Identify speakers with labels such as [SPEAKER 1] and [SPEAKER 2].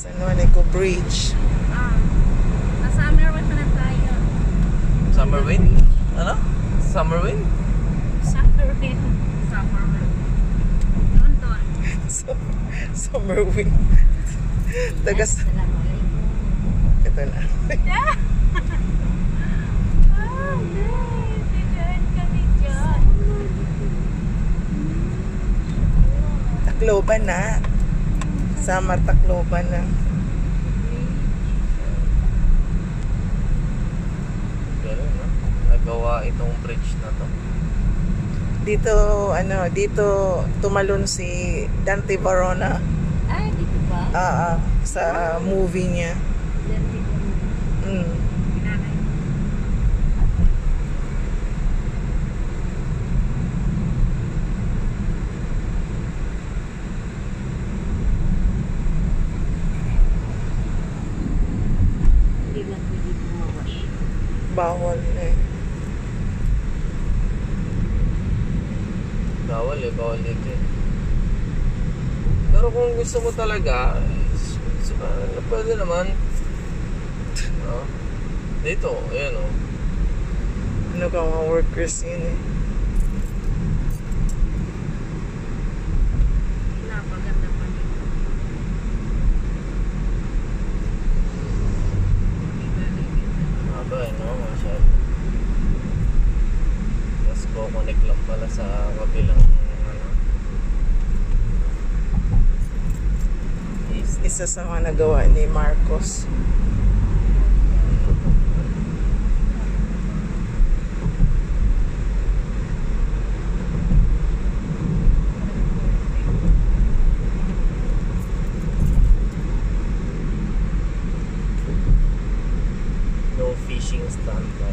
[SPEAKER 1] San Juanico Bridge.
[SPEAKER 2] Summer wind na tayo.
[SPEAKER 3] Summer wind? Ano? Summer wind?
[SPEAKER 2] Summer wind. Summer wind. London.
[SPEAKER 1] Summer wind. Tagas. Ito na. Tacloban na. Summer Tacloban na.
[SPEAKER 3] Ganun, no? Nagawa itong bridge na to.
[SPEAKER 1] Dito, dito tumalon si Dante Varona.
[SPEAKER 2] Ay, dito ba?
[SPEAKER 1] Sa movie niya. Mm.
[SPEAKER 2] Hindi na pwede bumawas.
[SPEAKER 1] Bawal na eh.
[SPEAKER 3] Bawal dito eh. Pero kung gusto mo talaga, pwede naman. No? Dito, ayan o.
[SPEAKER 1] Ano ka mga workers yun eh.
[SPEAKER 2] Napaganda pa dito.
[SPEAKER 3] Haba eh, no? Masyado. Tapos connect lang pala sa kabilang
[SPEAKER 1] Isa sa mga nagawa ni Marcos.
[SPEAKER 3] no fishing standby.